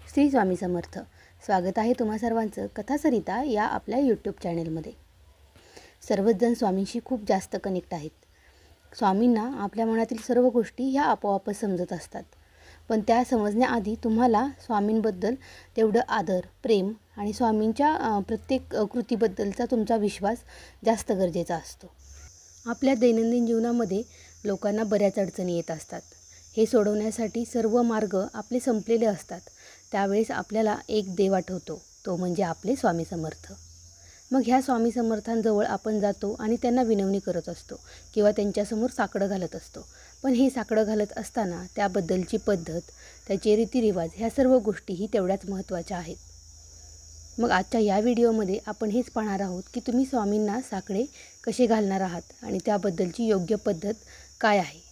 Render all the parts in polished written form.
श्री स्वामी समर्थ. स्वागत आहे तुम्हा सर्वांचं कथासरिता या आपल्या यूट्यूब चॅनेलमध्ये. सर्वच जण स्वामींशी खूप जास्त कनेक्ट आहेत. स्वामींना आपल्या मनातील सर्व गोष्टी ह्या आपोआपच समजत असतात. पण त्या समजण्याआधी तुम्हाला स्वामींबद्दल तेवढं आदर, प्रेम आणि स्वामींच्या प्रत्येक कृतीबद्दलचा तुमचा विश्वास जास्त गरजेचा असतो. आपल्या दैनंदिन जीवनामध्ये लोकांना बऱ्याच अडचणी येत असतात. हे सोडवण्यासाठी सर्व मार्ग आपले संपलेले असतात. त्यावेळेस आपल्याला एक देव आठवतो, तो म्हणजे आपले स्वामी समर्थ. मग ह्या स्वामी समर्थांजवळ आपण जातो आणि त्यांना विनवणी करत असतो किंवा त्यांच्यासमोर साकडं घालत असतो. पण हे साकडं घालत असताना त्याबद्दलची पद्धत, त्याचे रीतिरिवाज ह्या सर्व गोष्टीही तेवढ्याच महत्त्वाच्या आहेत. मग आजच्या या व्हिडिओमध्ये आपण हेच पाहणार आहोत की तुम्ही स्वामींना साकडे कसे घालणार आहात आणि त्याबद्दलची योग्य पद्धत काय आहे.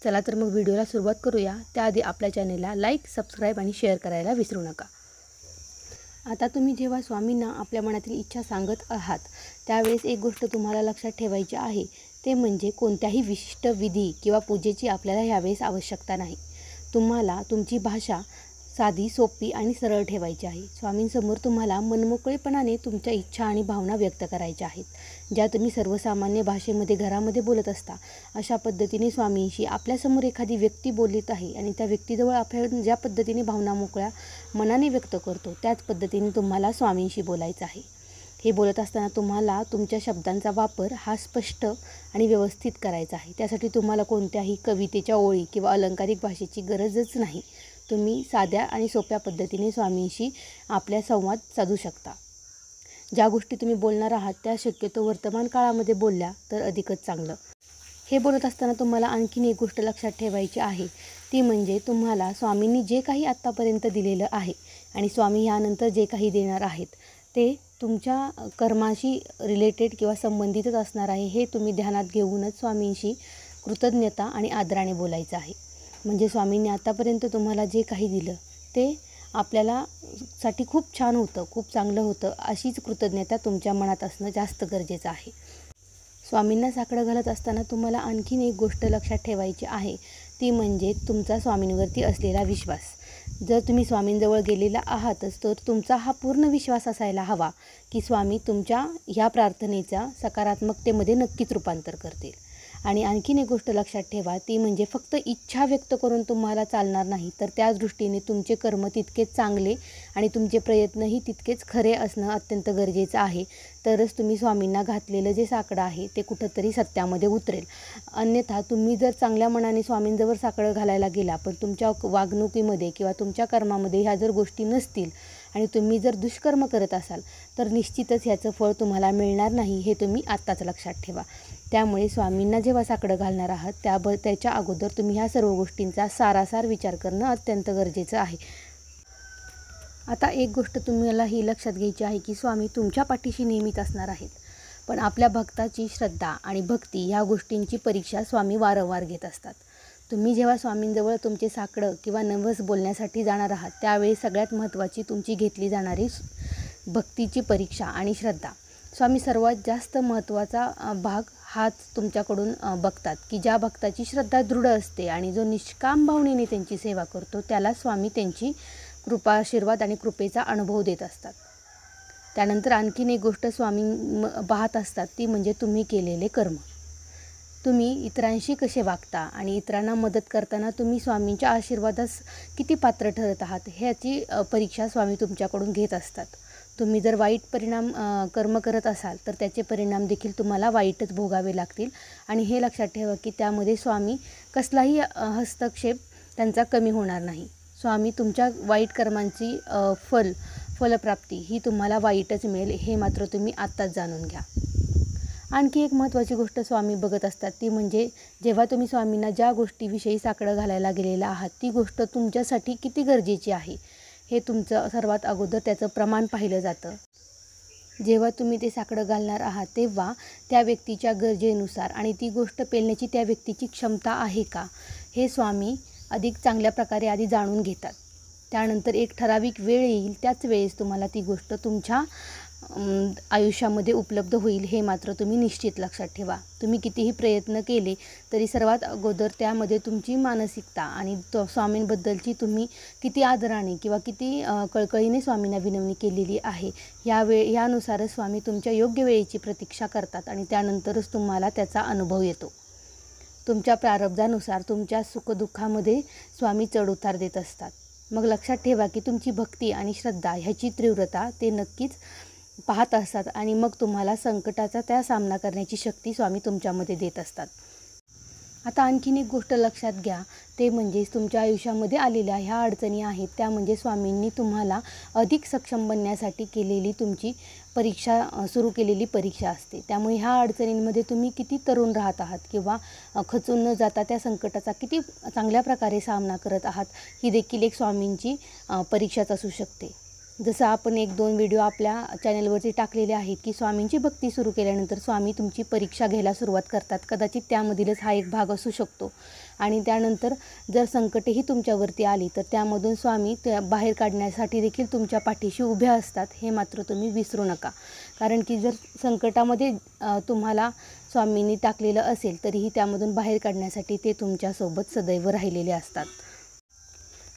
चला तर मग व्हिडिओला सुरुवात करूया. त्याआधी आपल्या चॅनेलला लाईक, सबस्क्राईब आणि शेअर करायला विसरू नका. आता तुम्ही जेव्हा स्वामींना आपल्या मनातील इच्छा सांगत आहात त्यावेळेस एक गोष्ट तुम्हाला लक्षात ठेवायची आहे, ते म्हणजे कोणत्याही विशिष्ट विधी किंवा पूजेची आपल्याला ह्यावेळेस आवश्यकता नाही. तुम्हाला तुमची भाषा साधी, सोपी आणि सरळ ठेवायची आहे. स्वामींसमोर तुम्हाला मनमोकळेपणाने तुमच्या इच्छा आणि भावना व्यक्त करायच्या आहेत, ज्या तुम्ही सर्वसामान्य भाषेमध्ये घरामध्ये बोलत असता. अशा पद्धतीने स्वामींशी आपल्यासमोर एखादी व्यक्ती बोलत आहे आणि त्या व्यक्तीजवळ आपण ज्या पद्धतीने भावना मोकळ्या मनाने व्यक्त करतो त्याच पद्धतीने तुम्हाला स्वामींशी बोलायचं आहे. हे बोलत असताना तुम्हाला तुमच्या शब्दांचा वापर हा स्पष्ट आणि व्यवस्थित करायचा आहे. त्यासाठी तुम्हाला कोणत्याही कवितेच्या ओळी किंवा अलंकारिक भाषेची गरजच नाही. तुम्ही साध्या आणि सोप्या पद्धतीने स्वामींशी आपल्या संवाद साधू शकता. ज्या गोष्टी तुम्ही बोलणार आहात त्या शक्यतो वर्तमान काळामध्ये बोलल्या तर अधिकच चांगलं. हे बोलत असताना तुम्हाला आणखीन एक गोष्ट लक्षात ठेवायची आहे, ती म्हणजे तुम्हाला स्वामींनी जे काही आत्तापर्यंत दिलेलं आहे आणि स्वामी ह्यानंतर जे काही देणार आहेत ते तुमच्या कर्माशी रिलेटेड किंवा संबंधितच असणार आहे. हे तुम्ही ध्यानात घेऊनच स्वामींशी कृतज्ञता आणि आदराने बोलायचं आहे. म्हणजे स्वामींनी आतापर्यंत तुम्हाला जे काही दिलं ते आपल्याला साठी खूप छान होतं, खूप चांगलं होतं, अशीच कृतज्ञता तुमच्या मनात असणं जास्त गरजेचं आहे. स्वामींना साकडं घालत असताना तुम्हाला आणखीन एक गोष्ट लक्षात ठेवायची आहे, ती म्हणजे तुमचा स्वामींवरती असलेला विश्वास. जर तुम्ही स्वामींजवळ गेलेला आहातच तर तुमचा हा पूर्ण विश्वास असायला हवा की स्वामी तुमच्या ह्या प्रार्थनेचा सकारात्मकतेमध्ये नक्कीच रूपांतर करतील. आणि आणखीन एक गोष्ट लक्षात ठेवा, ती म्हणजे फक्त इच्छा व्यक्त करून तुम्हाला चालणार नाही, तर त्याच दृष्टीने तुमचे कर्म तितकेच चांगले आणि तुमचे प्रयत्नही तितकेच खरे असणं अत्यंत गरजेचं आहे. तरच तुम्ही स्वामींना घातलेलं जे साकडं आहे ते कुठंतरी सत्यामध्ये उतरेल. अन्यथा तुम्ही जर चांगल्या मनाने स्वामींजवळ साकडं घालायला गेला पण तुमच्या वागणुकीमध्ये किंवा तुमच्या कर्मामध्ये ह्या जर गोष्टी नसतील आणि तुम्ही जर दुष्कर्म करत असाल तर निश्चितच ह्याचं फळ तुम्हाला मिळणार नाही. हे तुम्ही आत्ताच लक्षात ठेवा. त्यामुळे स्वामींना जेव्हा साकडं घालणार आहात त्याच्या अगोदर तुम्ही ह्या सर्व गोष्टींचा सारासार विचार करणं अत्यंत गरजेचं आहे. आता एक गोष्ट तुम्हाला ही लक्षात घ्यायची आहे की स्वामी तुमच्या पाठीशी नेहमीच असणार आहेत. पण आपल्या भक्ताची श्रद्धा आणि भक्ती ह्या गोष्टींची परीक्षा स्वामी वारंवार घेत असतात. तुम्ही जेव्हा स्वामींजवळ तुमचे साकडं किंवा नवस बोलण्यासाठी जाणार आहात त्यावेळी सगळ्यात महत्त्वाची तुमची घेतली जाणारी भक्तीची परीक्षा आणि श्रद्धा. स्वामी सर्वात जास्त महत्त्वाचा भाग हाच तुमच्याकडून बघतात की ज्या भक्ताची श्रद्धा दृढ असते आणि जो निष्काम भावनेने त्यांची सेवा करतो त्याला स्वामी त्यांची कृपा, आशीर्वाद आणि कृपेचा अनुभव देत असतात. त्यानंतर आणखीन एक गोष्ट स्वामी पाहत असतात, ती म्हणजे तुम्ही केलेले कर्म. तुम्ही इतरांशी कसे वागता आणि इतरांना मदत करताना तुम्ही स्वामींच्या आशीर्वादास किती पात्र ठरत आहात ह्याची परीक्षा स्वामी तुमच्याकडून घेत असतात. तुम्ही जर वाईट कर्म करत असाल तर त्याचे परिणाम देखील तुम्हाला वाईटच भोगावे लागतील. आणि हे लक्षात ठेवा की त्यामध्ये स्वामी कसलाही हस्तक्षेप त्यांचा कमी होणार नाही. स्वामी तुमच्या वाईट कर्मांची फलप्राप्ती ही तुम्हाला वाईटच मिळेल, हे मात्र तुम्ही आत्ताच जाणून घ्या. आणखी एक महत्त्वाची गोष्ट स्वामी बघत असतात, ती म्हणजे जेव्हा तुम्ही स्वामींना ज्या गोष्टीविषयी साकडं घालायला गेलेला आहात ती गोष्ट तुमच्यासाठी किती गरजेची आहे हे तुमचं सर्वात अगोदर त्याचं प्रमाण पाहिलं जातं. जेव्हा तुम्ही ते साकडं घालणार आहात तेव्हा त्या व्यक्तीच्या गरजेनुसार आणि ती गोष्ट पेलण्याची त्या व्यक्तीची क्षमता आहे का हे स्वामी अधिक चांगल्या प्रकारे आधी जाणून घेतात. त्यानंतर एक ठराविक वेळ येईल, त्याच वेळेस तुम्हाला ती गोष्ट तुमच्या आयुष्यामध्ये उपलब्ध होईल हे मात्र तुम्ही निश्चित लक्षात ठेवा. तुम्ही कितीही प्रयत्न केले तरी सर्वात अगोदर त्यामध्ये तुमची मानसिकता आणि स्वामींबद्दलची तुम्ही किती आदराने किंवा किती कळकळीने स्वामींना विनवणी केलेली आहे यानुसारच स्वामी तुमच्या योग्य वेळेची प्रतीक्षा करतात आणि त्यानंतरच तुम्हाला त्याचा अनुभव येतो. तुमच्या प्रारब्धानुसार तुमच्या सुखदुःखामध्ये स्वामी चढउतार देत असतात. मग लक्षात ठेवा की तुमची भक्ती आणि श्रद्धा ह्याची तीव्रता ते नक्कीच पाहत असतात आणि मग तुम्हाला संकटाचा त्या सामना करण्याची शक्ती स्वामी तुमच्यामध्ये देत असतात. आता आणखीन एक गोष्ट लक्षात घ्या, ते म्हणजे तुमच्या आयुष्यामध्ये आलेल्या ह्या अडचणी आहेत त्या म्हणजे स्वामींनी तुम्हाला अधिक सक्षम बनण्यासाठी केलेली तुमची सुरू केलेली परीक्षा असते. त्यामुळे ह्या अडचणींमध्ये तुम्ही किती तरुण राहत आहात किंवा खचून न जाता त्या संकटाचा किती चांगल्या प्रकारे सामना करत आहात ही देखील एक स्वामींची परीक्षाच असू शकते. जसं आपण 1-2 व्हिडिओ आपल्या चॅनलवरती टाकलेले आहेत की स्वामींची भक्ती सुरू केल्यानंतर स्वामी तुमची परीक्षा घ्यायला सुरुवात करतात. कदाचित त्यामधीलच हा एक भाग असू शकतो आणि त्यानंतर जर संकटेही तुमच्यावरती आली तर त्यामधून स्वामी त्या बाहेर काढण्यासाठी देखील तुमच्या पाठीशी उभे असतात. हे मात्र तुम्ही विसरू नका. कारण की जर संकटामध्ये तुम्हाला स्वामींनी टाकलेलं असेल तरीही त्यामधून बाहेर काढण्यासाठी ते तुमच्यासोबत सदैव राहिलेले असतात.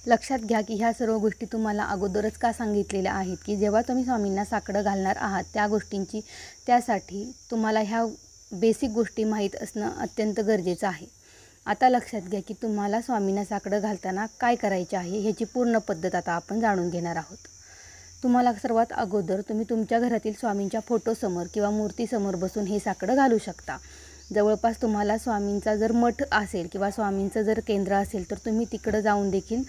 लक्षात घ्या की ह्या सर्व गोष्टी तुम्हाला अगोदरच का सांगितलेल्या आहेत की जेव्हा तुम्ही स्वामींना साकडं घालणार आहात त्यासाठी तुम्हाला ह्या बेसिक गोष्टी माहीत असणं अत्यंत गरजेचं आहे. आता लक्षात घ्या की तुम्हाला स्वामींना साकडं घालताना काय करायचे आहे ह्याची पूर्ण पद्धत आता आपण जाणून घेणार आहोत. तुम्हाला सर्वात अगोदर तुम्ही तुमच्या घरातील स्वामींच्या फोटोसमोर किंवा मूर्तीसमोर बसून हे साकडं घालू शकता. जवळपास तुम्हाला स्वामींचा जर मठ असेल किंवा स्वामींचं जर केंद्र असेल तर तुम्ही तिकडं जाऊन देखील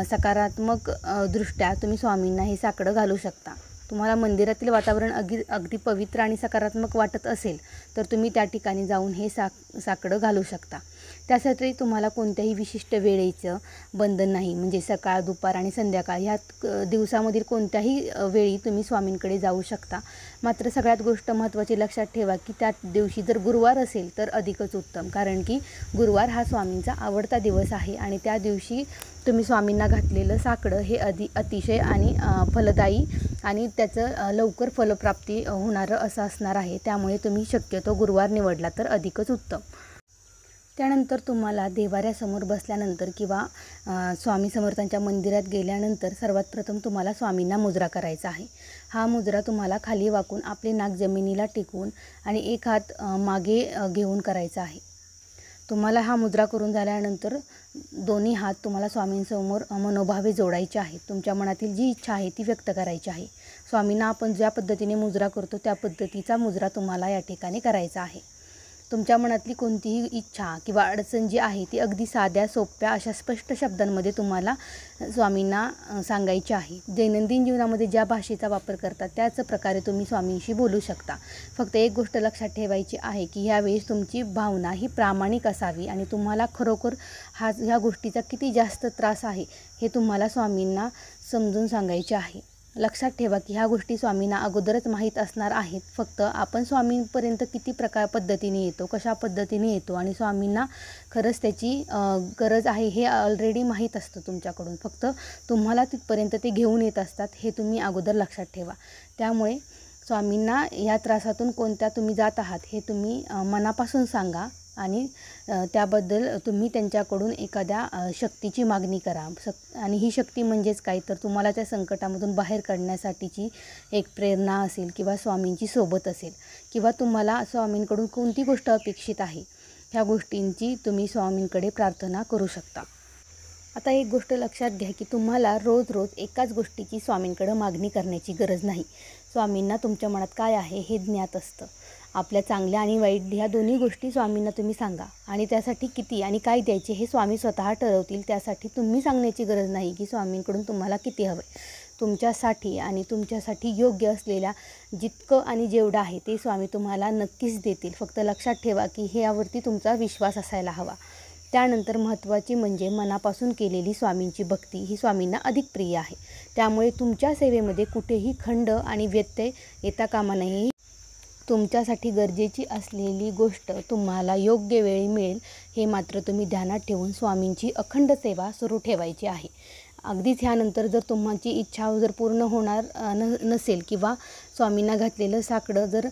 सकारात्मक दृष्ट्या तुम्ही स्वामींना हे साकडं घालू शकता. तुम्हाला मंदिरातील वातावरण अगदी पवित्र आणि सकारात्मक वाटत असेल तर तुम्ही त्या ठिकाणी जाऊन हे साकडं घालू शकता. त्यासाठी तुम्हाला कोणत्याही विशिष्ट वेळेचं बंधन नाही. म्हणजे सकाळ, दुपार आणि संध्याकाळ ह्या दिवसामधील कोणत्याही वेळी तुम्ही स्वामींकडे जाऊ शकता. मात्र सगळ्यात गोष्ट महत्त्वाची लक्षात ठेवा की त्या दिवशी जर गुरुवार असेल तर अधिकच उत्तम. कारण की गुरुवार हा स्वामींचा आवडता दिवस आहे आणि त्या दिवशी तुम्ही स्वामींना घातलेलं साकडं हे अतिशय आणि फलदायी आणि त्याचं लवकर फलप्राप्ती होणारं असं असणार आहे. त्यामुळे तुम्ही शक्यतो गुरुवार निवडला तर अधिकच उत्तम. त्यानंतर तुम्हाला देवाऱ्यासमोर बसल्यानंतर किंवा स्वामी समर्थांच्या मंदिरात गेल्यानंतर सर्वात प्रथम तुम्हाला स्वामींना मुजरा करायचा आहे. हा मुजरा तुम्हाला खाली वाकून आपले नाक जमिनीला टेकवून आणि एक हात मागे घेऊन करायचा आहे. तुम्हाला हा मुजरा करून झाल्यानंतर दोन्ही हात तुम्हाला स्वामींसमोर मनोभावे जोडायचे आहेत. तुमच्या मनातील जी इच्छा आहे ती व्यक्त करायची आहे. स्वामींना आपण ज्या पद्धतीने मुजरा करतो त्या पद्धतीचा मुजरा तुम्हाला या ठिकाणी करायचा आहे. तुमच्या मनातली कोणतीही इच्छा किंवा अडचण जी आहे ती अगदी साध्या सोप्या अशा स्पष्ट शब्दांमध्ये तुम्हाला स्वामींना सांगायची आहे. दैनंदिन जीवनामध्ये ज्या भाषेचा वापर करतात त्याच प्रकारे तुम्ही स्वामींशी बोलू शकता. फक्त एक गोष्ट लक्षात ठेवायची आहे की ह्यावेळेस तुमची भावना ही प्रामाणिक असावी आणि तुम्हाला खरोखर ह्या गोष्टीचा किती जास्त त्रास आहे हे तुम्हाला स्वामींना समजून सांगायचे आहे. लक्षात ठेवा की ह्या गोष्टी स्वामींना अगोदरच माहीत असणार आहेत. फक्त आपण स्वामींपर्यंत किती पद्धतीने येतो, कशा पद्धतीने येतो आणि स्वामींना खरंच त्याची गरज आहे हे ऑलरेडी माहीत असतं तुमच्याकडून. फक्त तुम्हाला तिथपर्यंत ते घेऊन येत असतात हे तुम्ही अगोदर लक्षात ठेवा. त्यामुळे स्वामींना या त्रासातून कोणत्या तुम्ही जात आहात हे तुम्ही मनापासून सांगा आणि त्याबद्दल तुम्ही त्यांच्याकडून एखाद्या शक्तीची मागणी करा. आणि ही शक्ती म्हणजेच काय तर तुम्हाला त्या संकटामधून बाहेर काढण्यासाठीची एक प्रेरणा असेल किंवा स्वामींची सोबत असेल किंवा तुम्हाला स्वामींकडून कोणती गोष्ट अपेक्षित आहे ह्या गोष्टींची तुम्ही स्वामींकडे प्रार्थना करू शकता. आता एक गोष्ट लक्षात घ्या की तुम्हाला रोज एकाच गोष्टीची स्वामींकडे मागणी करण्याची गरज नाही. स्वामींना तुमच्या मनात काय आहे हे ज्ञात असतं. आपल्या चांगल्या आणि वाईट ह्या दोन्ही गोष्टी स्वामींना तुम्ही सांगा आणि त्यासाठी किती आणि काय द्यायचे हे स्वामी स्वतः ठरवतील. त्यासाठी तुम्ही सांगण्याची गरज नाही की स्वामींकडून तुम्हाला किती हवं आहे. तुमच्यासाठी आणि तुमच्यासाठी योग्य असलेल्या जितकं आणि जेवढं आहे ते स्वामी तुम्हाला नक्कीच देतील. फक्त लक्षात ठेवा की ह्यावरती तुमचा विश्वास असायला हवा. त्यानंतर महत्त्वाची म्हणजे मनापासून केलेली स्वामींची भक्ती ही स्वामींना अधिक प्रिय आहे. त्यामुळे तुमच्या सेवेमध्ये कुठेही खंड आणि व्यत्यय येता कामा नये. तुमच्यासाठी गरजेची असलेली गोष्ट तुम्हाला योग्य वेळी मिळेल हे मात्र तुम्ही ध्यानात ठेवून स्वामींची अखंड सेवा सुरू ठेवायची आहे. अगदीच ह्यानंतर जर तुमची इच्छा जर पूर्ण होणार नसेल किंवा स्वामींना घातलेलं साकडं जर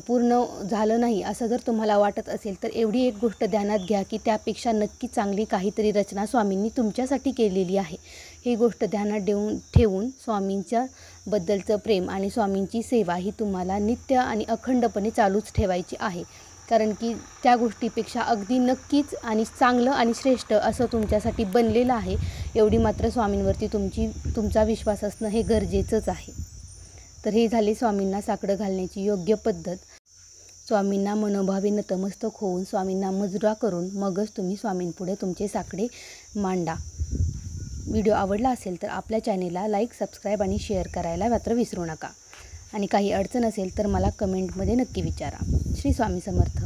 पूर्ण झालं नाही असं जर तुम्हाला वाटत असेल तर एवढी एक गोष्ट ध्यानात घ्या की त्यापेक्षा नक्की चांगली काहीतरी रचना स्वामींनी तुमच्यासाठी केलेली आहे. ही गोष्ट ध्यानात ठेवून स्वामींच्या बद्दलचं प्रेम आणि स्वामींची सेवा ही तुम्हाला नित्य आणि अखंडपणे चालूच ठेवायची आहे. कारण की त्या गोष्टीपेक्षा अगदी नक्कीच आणि चांगलं आणि श्रेष्ठ असं तुमच्यासाठी बनलेलं आहे. एवढी मात्र स्वामींवरती तुमचा विश्वास असणं हे गरजेचंच आहे. तर हे झाले स्वामींना साकडं घालण्याची योग्य पद्धत. स्वामींना मनोभावे नतमस्तक होऊन स्वामींना मुजरा करून मगच तुम्ही स्वामींपुढे तुमचे साकडे मांडा. व्हिडिओ आवडला असेल तर आपल्या चॅनेलला लाईक, सबस्क्राईब आणि शेअर करायला मात्र विसरू नका. आणि काही अडचण असेल तर मला कमेंटमध्ये नक्की विचारा. श्री स्वामी समर्थ.